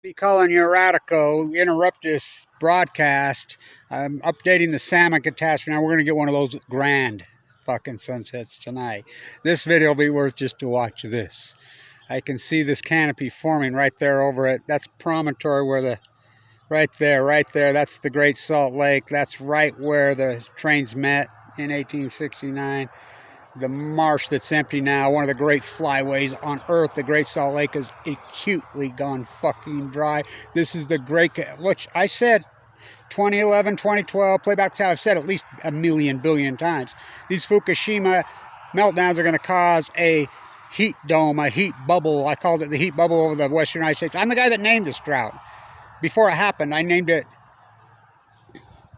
Be calling you Radico, interrupt this broadcast. I'm updating the salmon catastrophe. Now we're going to get one of those grand fucking sunsets tonight. This video will be worth just to watch this. I can see this canopy forming right there over it. That's promontory where the, right there, that's the Great Salt Lake. That's right where the trains met in 1869. The marsh that's empty now, one of the great flyways on earth, the Great Salt Lake, is acutely gone fucking dry. This is the great, which I said 2011, 2012, playback to I've said at least a million billion times. These Fukushima meltdowns are going to cause a heat dome, a heat bubble. I called it the heat bubble over the western United States. I'm the guy that named this drought. Before it happened, I named it,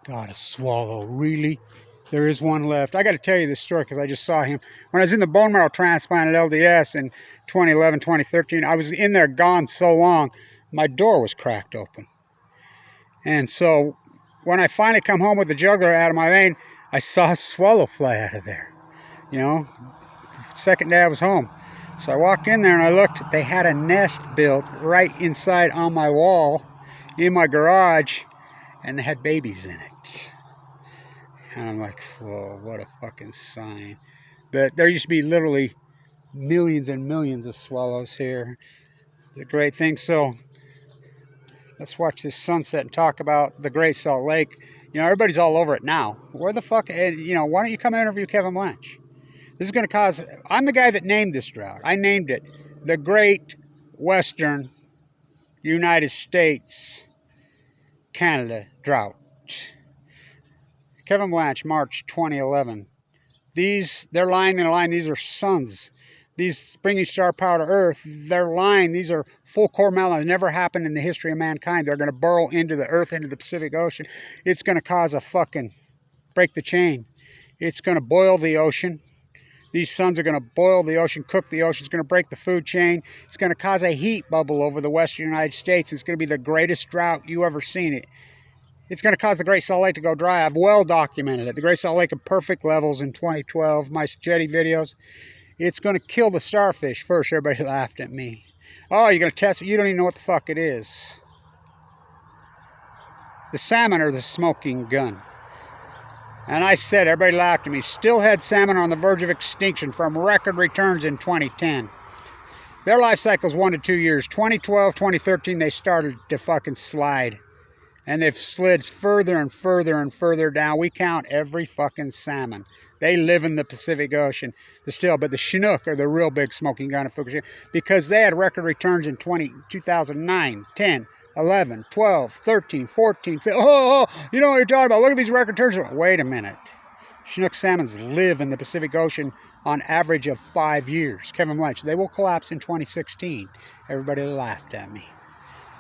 God, a swallow, really? There is one left. I got to tell you this story because I just saw him. When I was in the bone marrow transplant at LDS in 2011, 2013, I was in there gone so long, my door was cracked open. And so when I finally come home with the jugular out of my vein, I saw a swallow fly out of there. You know, second day I was home. So I walked in there and I looked. They had a nest built right inside on my wall in my garage, and they had babies in it. And I'm like, whoa, what a fucking sign. But there used to be literally millions and millions of swallows here. It's a great thing. So let's watch this sunset and talk about the Great Salt Lake. You know, everybody's all over it now. Where the fuck, you know, why don't you come interview Kevin Blanch? This is going to cause, I'm the guy that named this drought. I named it the Great Western United States Canada Drought. Kevin Blanch, March 2011. They're lying in a line. These are suns. These bringing star power to Earth, they're lying. These are full core meltdowns. Never happened in the history of mankind. They're going to burrow into the Earth, into the Pacific Ocean. It's going to cause a fucking break the chain. It's going to boil the ocean. These suns are going to boil the ocean, cook the ocean. It's going to break the food chain. It's going to cause a heat bubble over the western United States. It's going to be the greatest drought you ever seen it. It's going to cause the Great Salt Lake to go dry. I've well documented it. The Great Salt Lake at perfect levels in 2012, my jetty videos. It's going to kill the starfish first. Everybody laughed at me. Oh, you're going to test it? You don't even know what the fuck it is. The salmon are the smoking gun. And I said, everybody laughed at me. Steelhead salmon are on the verge of extinction from record returns in 2010. Their life cycle is 1 to 2 years. 2012, 2013, they started to fucking slide. And they've slid further and further and further down. We count every fucking salmon. They live in the Pacific Ocean. But the Chinook are the real big smoking gun of Fukushima because they had record returns in 2009, 10, 11, 12, 13, 14, 15. Oh, you know what you're talking about. Look at these record returns. Wait a minute. Chinook salmons live in the Pacific Ocean on average of 5 years. Kevin Blanch, they will collapse in 2016. Everybody laughed at me.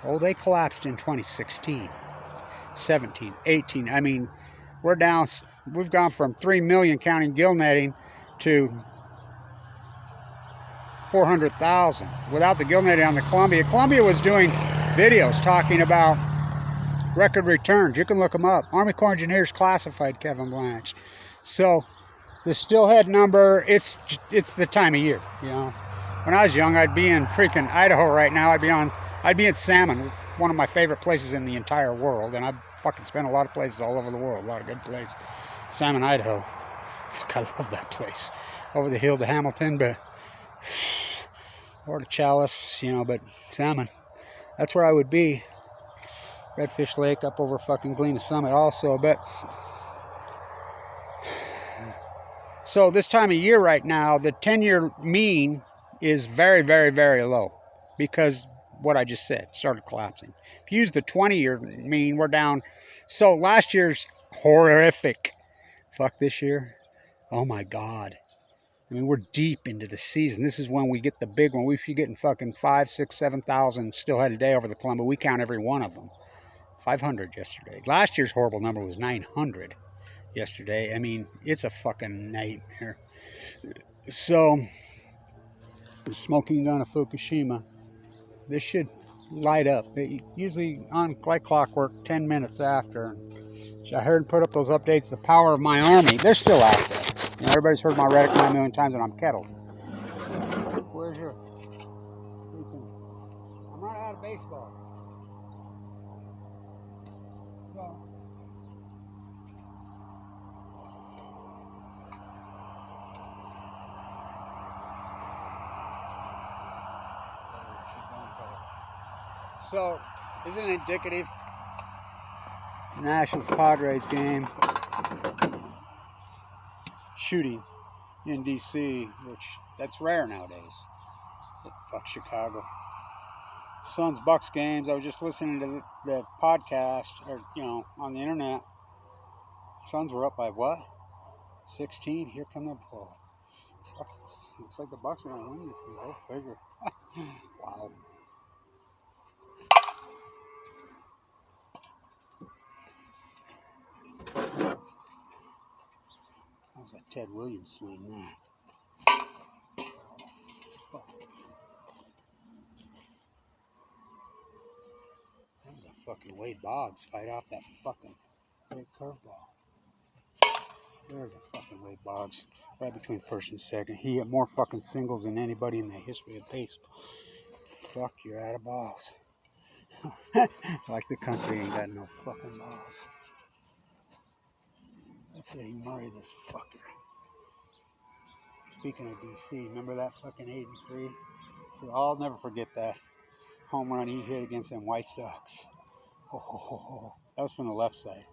Oh, they collapsed in 2016. 17, 18. I mean, we've gone from 3 million counting gill netting to 400,000 without the gill netting on the Columbia. Columbia was doing videos talking about record returns. You can look them up. Army Corps Engineers classified Kevin Blanch. So the Steelhead number, it's the time of year, you know. When I was young, I'd be in freaking Idaho right now. I'd be at Salmon, one of my favorite places in the entire world, and I've fucking spent a lot of places all over the world, a lot of good places. Salmon, Idaho. Fuck, I love that place. Over the hill to Hamilton, or to Chalice, you know, but Salmon, that's where I would be. Redfish Lake up over fucking Galena Summit also, but so this time of year right now, the 10-year mean is very, very, very low because what I just said started collapsing. If you use the 20-year mean, we're down. So last year's horrific. Fuck this year. Oh my God. I mean, we're deep into the season. This is when we get the big one. We're getting fucking 5, 6, 7,000 Steelhead a day over the Columbia. We count every one of them. 500 yesterday. Last year's horrible number was 900 yesterday. I mean, it's a fucking nightmare. So, the smoking gun of Fukushima. This should light up. Usually on like clockwork 10 minutes after. I heard put up those updates, the power of my army. They're still out there. You know, everybody's heard my reticle 9 million times and I'm kettled. Where's your... I'm running out of baseballs. So, so isn't it indicative? Nationals Padres game shooting in DC, which that's rare nowadays. But fuck Chicago. Suns Bucks games. I was just listening to the podcast, or on the internet. Suns were up by what? 16. Here come the ball. Looks like the Bucks are gonna win this thing. Go figure. Wow. That was a Ted Williams swing there. That was a fucking Wade Boggs fight off that fucking great curveball. There's a fucking Wade Boggs. Right between first and second. He hit more fucking singles than anybody in the history of baseball. Fuck, you're out of balls. Like the country ain't got no fucking balls. That's Eddie Murray, this fucker. Speaking of DC, remember that fucking 83? So I'll never forget that home run he hit against them White Sox. Oh, that was from the left side.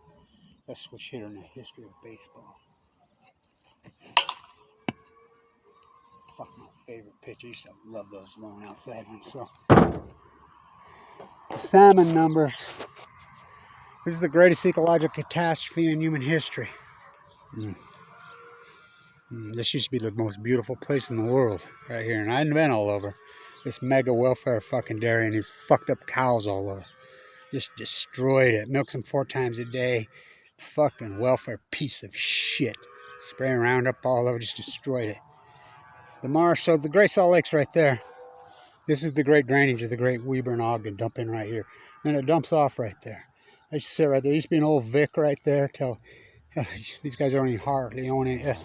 Best switch hitter in the history of baseball. Fuck, my favorite pitcher. I used to love those long outside ones. So, the Salmon numbers. This is the greatest ecological catastrophe in human history. This used to be the most beautiful place in the world, right here. And I've been all over. This mega welfare fucking dairy and these fucked up cows all over. Just destroyed it. Milks them 4 times a day. Fucking welfare piece of shit. Spraying Roundup all over, just destroyed it. The marsh, so the Great Salt Lake's right there. This is the great drainage of the Great Weber and Ogden dumping right here. And it dumps off right there. I used to sit right there. There used to be an old Vic right there. These guys don't even hardly own it.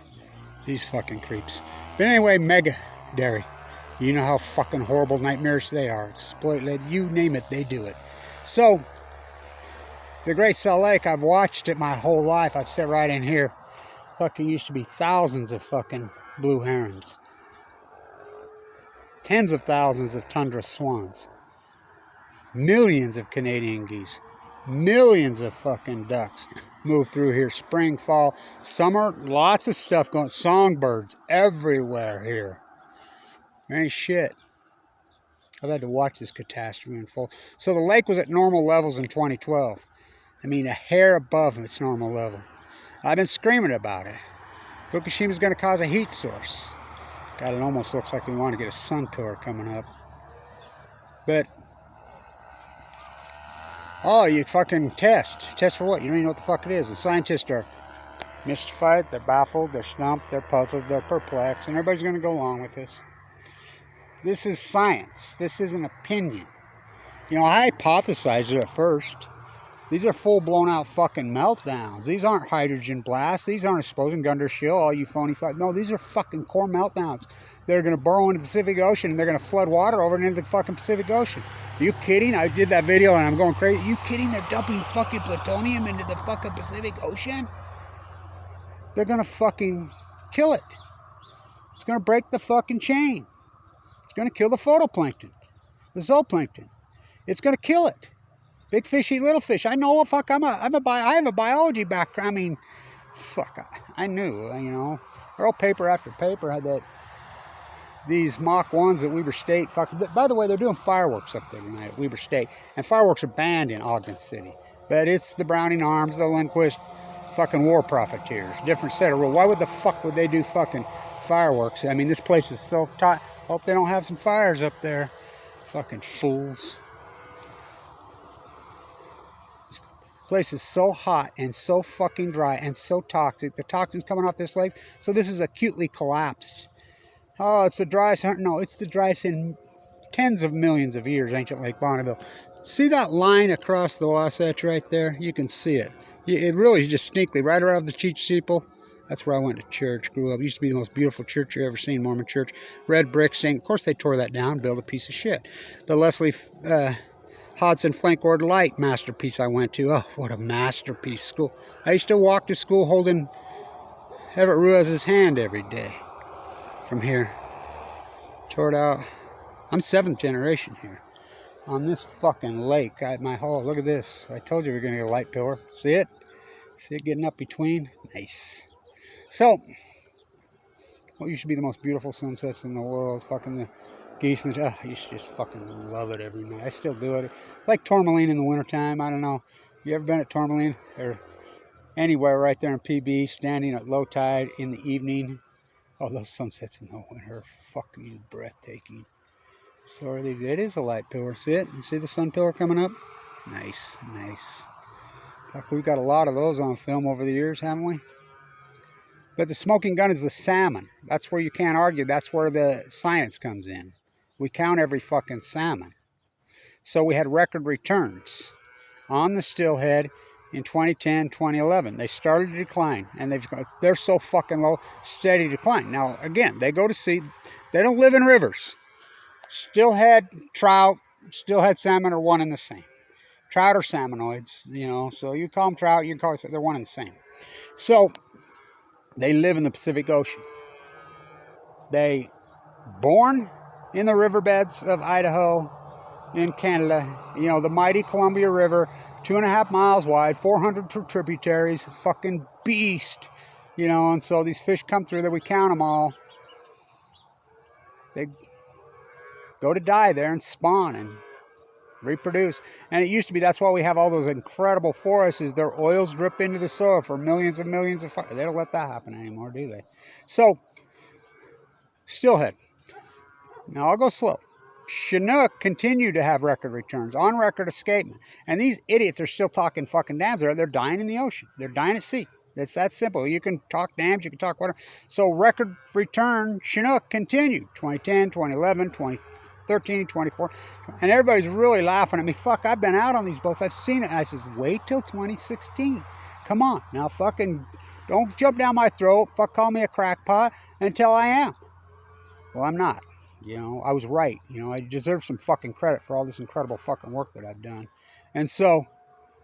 These fucking creeps. But anyway, mega dairy. You know how fucking horrible nightmarish they are. Exploit, you name it, they do it. So, the Great Salt Lake, I've watched it my whole life. I've sat right in here. Fucking used to be thousands of fucking blue herons. Tens of thousands of tundra swans. Millions of Canadian geese. Millions of fucking ducks move through here. Spring, fall, summer, lots of stuff going. Songbirds everywhere here. There ain't shit. I've had to watch this catastrophe unfold. So the lake was at normal levels in 2012. I mean, a hair above its normal level. I've been screaming about it. Fukushima is going to cause a heat source. God, it almost looks like we want to get a sun tour coming up. But, oh, you fucking test. Test for what? You don't even know what the fuck it is. The scientists are mystified, they're baffled, they're stumped, they're puzzled, they're perplexed, and everybody's going to go along with this. This is science. This isn't opinion. I hypothesized it at first. These are full blown out fucking meltdowns. These aren't hydrogen blasts. These aren't exploding Gunder Shill, all you phony fuck. No, these are fucking core meltdowns. They're going to burrow into the Pacific Ocean and they're going to flood water over into the fucking Pacific Ocean. Are you kidding? I did that video and I'm going crazy. Are you kidding? They're dumping fucking plutonium into the fucking Pacific Ocean? They're going to fucking kill it. It's going to break the fucking chain. It's going to kill the photoplankton, the zooplankton. It's going to kill it. Big fish eat little fish. I know. Fuck. I have a biology background. I mean, fuck. I knew. Our old paper after paper had that. These Mach 1s at Weber State. Fuck. By the way, they're doing fireworks up there tonight at Weber State, and fireworks are banned in Ogden City. But it's the Browning Arms, the Lindquist, fucking war profiteers. Different set of rules. Why would the fuck would they do fucking fireworks? I mean, this place is so tight. Hope they don't have some fires up there. Fucking fools. This place is so hot and so fucking dry and so toxic. The toxins coming off this lake. So this is acutely collapsed. Oh, it's the driest. No, it's the driest in tens of millions of years, ancient Lake Bonneville. See that line across the Wasatch right there? You can see it. It really is just distinctly right around the Cheech Steeple. That's where I went to church, grew up. It used to be the most beautiful church you've ever seen, Mormon church. Red brick stained. Of course, they tore that down, built a piece of shit. The Leslie Hodson Flankord Light masterpiece I went to. Oh, what a masterpiece school. I used to walk to school holding Everett Ruiz's hand every day from here. Toured out. I'm 7th generation here. On this fucking lake, look at this. I told you we were going to get a light pillar. See it? See it getting up between? Nice. So, what used to be the most beautiful sunsets in the world, fucking the geese and I used to just fucking love it every night. I still do it. Like Tourmaline in the wintertime. I don't know. You ever been at Tourmaline or anywhere right there in PB, standing at low tide in the evening? Oh, those sunsets in the winter are fucking breathtaking. So it is a light pillar. See it? You see the sun pillar coming up? Nice, nice. Fuck, we've got a lot of those on film over the years, haven't we? But the smoking gun is the salmon. That's where you can't argue. That's where the science comes in. We count every fucking salmon. So we had record returns on the Steelhead in 2010, 2011. They started to decline, and they're so fucking low, steady decline. Now, again, they go to sea. They don't live in rivers. Steelhead, trout, steelhead salmon are one and the same. Trout are salmonoids, you know, so you call them trout, you call it, they're one and the same. So they live in the Pacific Ocean. They born in the riverbeds of Idaho, in Canada, you know, the mighty Columbia River, 2.5 miles wide, 400 tributaries, fucking beast, you know, and so these fish come through there, we count them all. They go to die there and spawn and reproduce. And it used to be, that's why we have all those incredible forests, is their oils drip into the soil for millions and millions of fire. They don't let that happen anymore, do they? So, Steelhead. Now, I'll go slow. Chinook continue to have record returns, on record escapement. And these idiots are still talking fucking dams. They're dying in the ocean. They're dying at sea. It's that simple. You can talk dams, you can talk whatever. So record return, Chinook continued. 2010, 2011, 2013, 24. And everybody's really laughing at me. Fuck, I've been out on these boats. I've seen it. And I says, wait till 2016. Come on. Now fucking don't jump down my throat. Fuck, call me a crackpot until I am. Well, I'm not. You know, I was right. You know, I deserve some fucking credit for all this incredible fucking work that I've done. And so,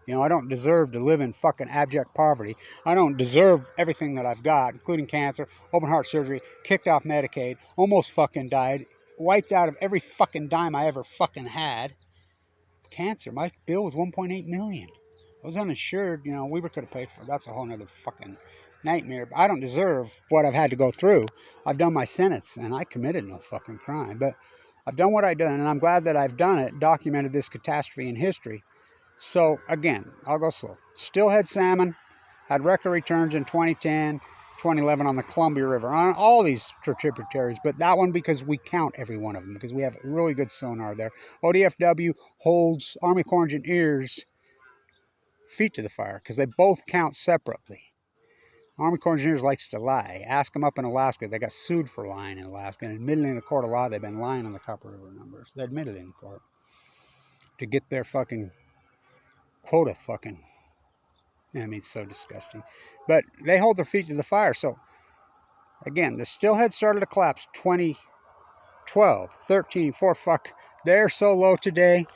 you know, I don't deserve to live in fucking abject poverty. I don't deserve everything that I've got, including cancer, open heart surgery, kicked off Medicaid, almost fucking died, wiped out of every fucking dime I ever fucking had. Cancer. My bill was $1.8 million. I was uninsured. You know, Weaver could have paid for it. That's a whole nother fucking nightmare. I don't deserve what I've had to go through. I've done my sentence, and I committed no fucking crime. But I've done what I've done, and I'm glad that I've done it, documented this catastrophe in history. So, again, I'll go slow. Steelhead salmon had record returns in 2010, 2011 on the Columbia River, on all these tributaries, but that one because we count every one of them, because we have really good sonar there. ODFW holds Army Corps of Engineers' feet to the fire, because they both count separately. Army Corps of Engineers likes to lie. Ask them up in Alaska. They got sued for lying in Alaska, and admitted in a court of law they've been lying on the Copper River numbers. They admitted in court to get their fucking quota fucking. I mean, it's so disgusting. But they hold their feet to the fire. So, again, the Steelhead started to collapse 2012, 13, 4, fuck. They're so low today.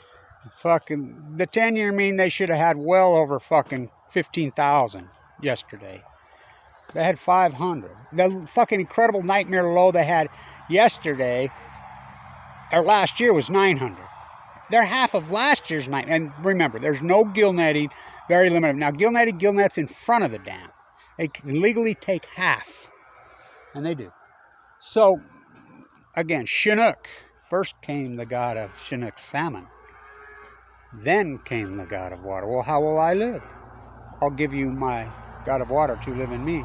Fucking, the 10-year mean they should have had well over fucking 15,000 yesterday. They had 500. The fucking incredible nightmare low they had yesterday, or last year, was 900. They're half of last year's night. And remember, there's no gill netting, very limited. Now, gill net's in front of the dam. They can legally take half. And they do. So, again, Chinook. First came the god of Chinook salmon. Then came the god of water. Well, how will I live? I'll give you my god of water to live in me.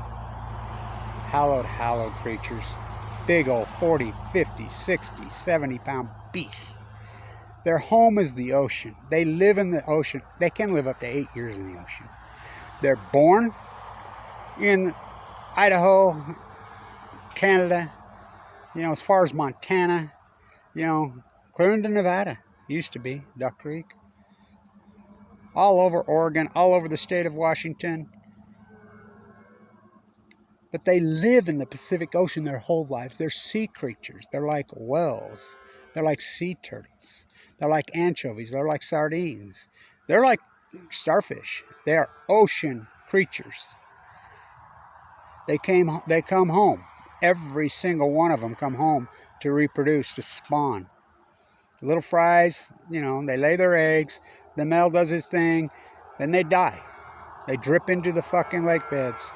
Hallowed, hallowed creatures. Big old 40, 50, 60, 70-pound beasts. Their home is the ocean. They live in the ocean. They can live up to 8 years in the ocean. They're born in Idaho, Canada, you know, as far as Montana, you know, clear into Nevada. Used to be, Duck Creek. All over Oregon, all over the state of Washington. But they live in the Pacific Ocean their whole lives. They're sea creatures. They're like whales. They're like sea turtles. They're like anchovies. They're like sardines. They're like starfish. They are ocean creatures. They come home. Every single one of them come home to reproduce, to spawn. Little fries, you know, they lay their eggs. The male does his thing. Then they die. They drip into the fucking lake beds.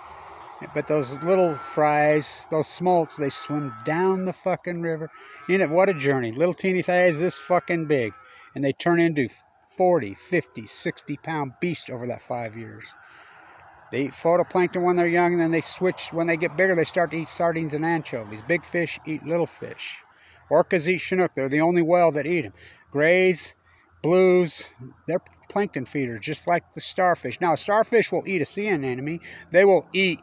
But those little fries, those smolts, they swim down the fucking river. You know, what a journey. Little teeny thighs this fucking big. And they turn into 40, 50, 60-pound beasts over that 5 years. They eat phytoplankton when they're young, and then they switch. When they get bigger, they start to eat sardines and anchovies. Big fish eat little fish. Orcas eat Chinook. They're the only whale that eat them. Grays, blues, they're plankton feeders, just like the starfish. Now, a starfish will eat a sea anemone. They will eat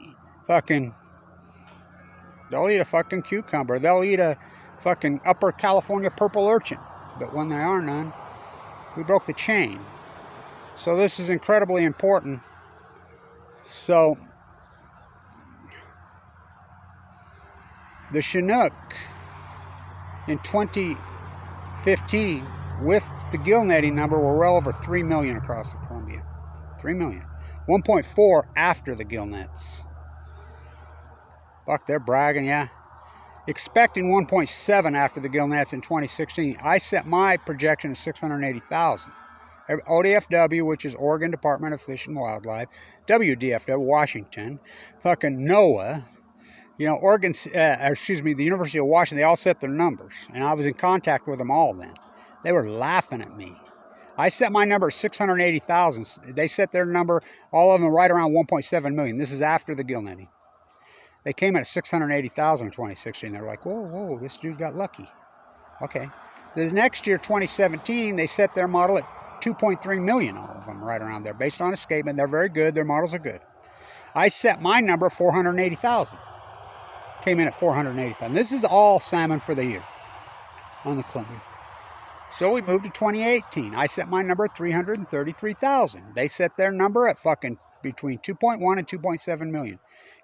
they'll eat a fucking cucumber. They'll eat a fucking upper California purple urchin. But when there are none, we broke the chain. So this is incredibly important. So the Chinook in 2015 with the gill netting number were well over 3 million across the Columbia. 3 million. 1.4 after the gill nets. Fuck, they're bragging, yeah. Expecting 1.7 after the gill nets in 2016. I set my projection at 680,000. ODFW, which is Oregon Department of Fish and Wildlife, WDFW, Washington, fucking NOAA, you know, the University of Washington, they all set their numbers. And I was in contact with them all then. They were laughing at me. I set my number at 680,000. They set their number, all of them right around 1.7 million. This is after the gill netting. They came in at 680,000 in 2016. They were like, whoa, this dude got lucky. Okay. This next year, 2017, they set their model at 2.3 million, all of them, right around there, based on escapement. They're very good. Their models are good. I set my number at 480,000. Came in at 480,000. This is all salmon for the year on the Columbia. So we moved to 2018. I set my number at 333,000. They set their number at fucking between 2.1 and 2.7 million.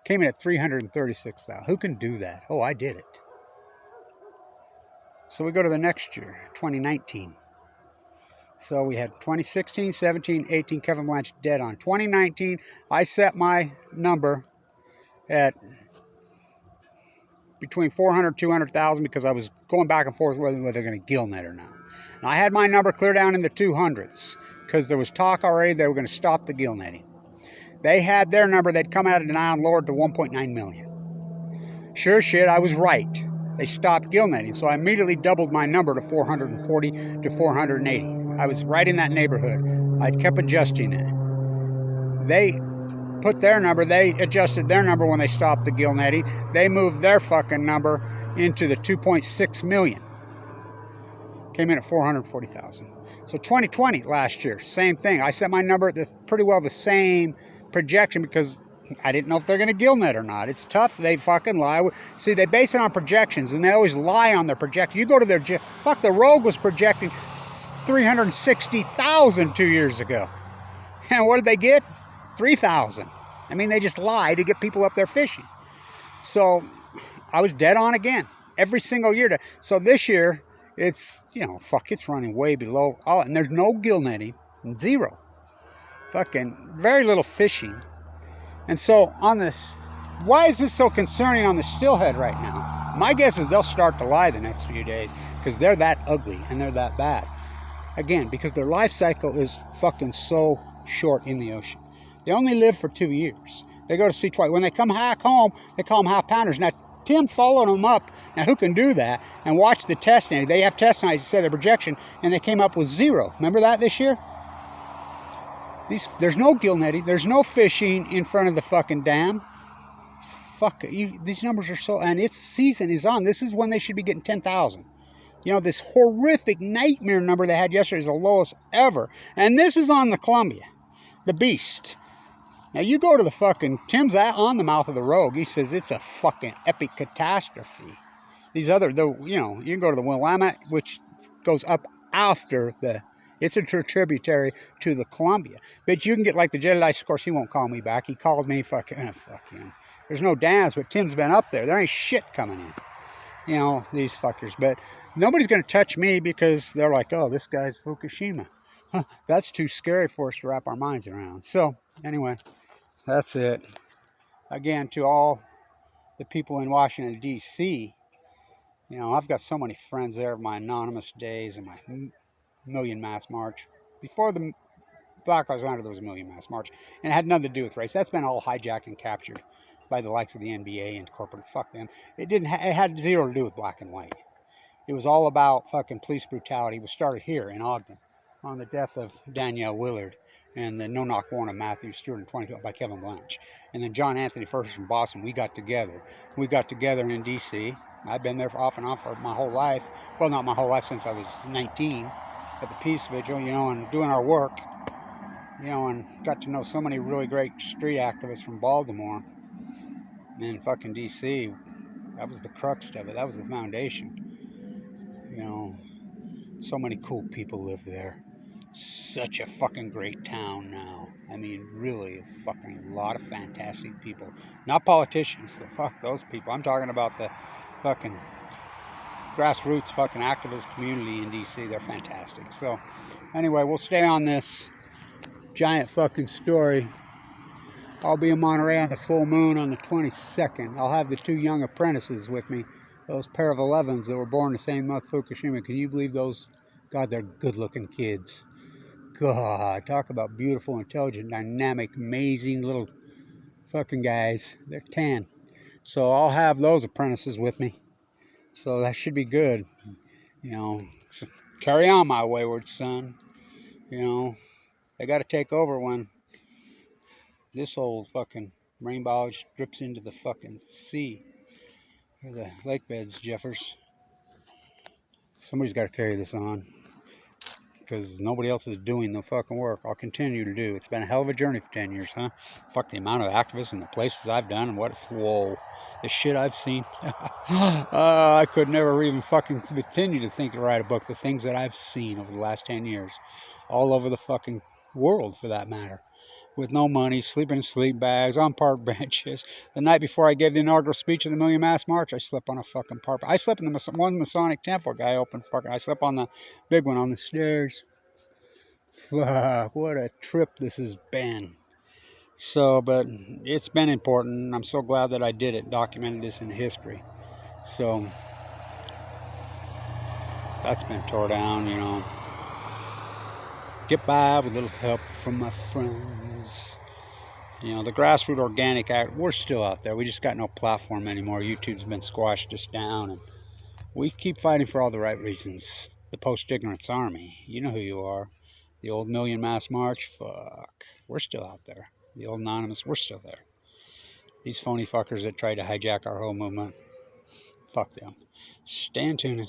Came in at 336,000. Who can do that? Oh, I did it. So we go to the next year, 2019. So we had 2016, 17, 18, Kevin Blanch dead on. 2019, I set my number at between 400 and 200,000 because I was going back and forth whether they're going to gill net or not. And I had my number clear down in the 200s because there was talk already they were going to stop the gill netting. They had their number, they'd come out of denial and lowered to 1.9 million. Sure shit, I was right. They stopped gill netting, so I immediately doubled my number to 440 to 480. I was right in that neighborhood. I kept adjusting it. They put their number, they adjusted their number when they stopped the gill netting. They moved their fucking number into the 2.6 million. Came in at 440,000. So 2020 last year, same thing. I set my number at pretty well the same projection because I didn't know if they're going to gill net or not. It's tough. They fucking lie. See, they base it on projections, and they always lie on their projection. You go to their... Fuck, the Rogue was projecting 360,000 2 years ago. And what did they get? 3,000. I mean, they just lie to get people up there fishing. So I was dead on again. Every single year. So this year, it's, you know, fuck, it's running way below. And there's no gill netting. Zero. Fucking very little fishing. And so on this, why is this so concerning on the Steelhead right now? My guess is they'll start to lie the next few days because they're that ugly and they're that bad. Again, because their life cycle is fucking so short in the ocean. They only live for 2 years. They go to sea twice. When they come back home, they call them half pounders. Now, Tim followed them up. Now, who can do that? And watch the testing. They have testing, I said their projection, and they came up with 0. Remember that this year? There's no gill netting. There's no fishing in front of the fucking dam. Fuck, these numbers are so... And its season is on. This is when they should be getting 10,000. You know, this horrific nightmare number they had yesterday is the lowest ever. And this is on the Columbia. The beast. Now, you go to the fucking... Tim's on the mouth of the Rogue. He says it's a fucking epic catastrophe. These other... you know, you can go to the Willamette, which goes up after the... It's a tributary to the Columbia. But you can get like the Jedi. Of course, he won't call me back. He called me fucking... fuck him. There's no dams, but Tim's been up there. There ain't shit coming in. You know, these fuckers. But nobody's going to touch me because they're like, oh, this guy's Fukushima. Huh, that's too scary for us to wrap our minds around. So, anyway, that's it. Again, to all the people in Washington, D.C., you know, I've got so many friends there of my anonymous days and my Million Mass March. Before the Black Lives Matter, there was a Million Mass March, and it had nothing to do with race. That's been all hijacked and captured by the likes of the NBA and corporate. Fuck them. It didn't. It had zero to do with black and white. It was all about fucking police brutality. It was started here in Ogden on the death of Danielle Willard and the no-knock warrant of Matthew Stewart in 2012 by Kevin Blanch. And then John Anthony First from Boston, we got together. We got together in D.C. I've been there off and on for my whole life. Well, not my whole life, since I was 19 at the Peace Vigil, you know, and doing our work, you know, and got to know so many really great street activists from Baltimore and fucking D.C. That was the crux of it. That was the foundation. You know, so many cool people live there. Such a fucking great town now. I mean, really, a fucking lot of fantastic people. Not politicians. So fuck those people. I'm talking about the fucking grassroots fucking activist community in D.C. They're fantastic. So, anyway, we'll stay on this giant fucking story. I'll be in Monterey on the full moon on the 22nd. I'll have the 2 young apprentices with me. Those pair of 11s that were born the same month, Fukushima. Can you believe those? God, they're good-looking kids. God, talk about beautiful, intelligent, dynamic, amazing little fucking guys. They're 10. So I'll have those apprentices with me. So that should be good. You know, so carry on, my wayward son. You know, they got to take over when this old fucking rainbow drips into the fucking sea. Or the lake beds, Jeffers. Somebody's got to carry this on, because nobody else is doing the fucking work. I'll continue to do. It's been a hell of a journey for 10 years, huh? Fuck the amount of activists and the places I've done and what, whoa, the shit I've seen. I could never even fucking continue to think to write a book. The things that I've seen over the last 10 years, all over the fucking world for that matter. With no money, sleeping in sleep bags, on park benches. The night before I gave the inaugural speech of the Million Mass March, I slept on a fucking park. I slept in the one Masonic temple guy opened fucking. I slept on the big one on the stairs. Fuck, what a trip this has been. So, but it's been important. I'm so glad that I did it, documented this in history. So, that's been tore down, you know. Get by with a little help from my friends. You know, the grassroots organic act, we're still out there. We just got no platform anymore. YouTube's been squashed us down, and we keep fighting for all the right reasons. The post-ignorance army, you know who you are. The old Million Mass March, fuck. We're still out there. The old anonymous, we're still there. These phony fuckers that tried to hijack our whole movement, fuck them. Stay tuned.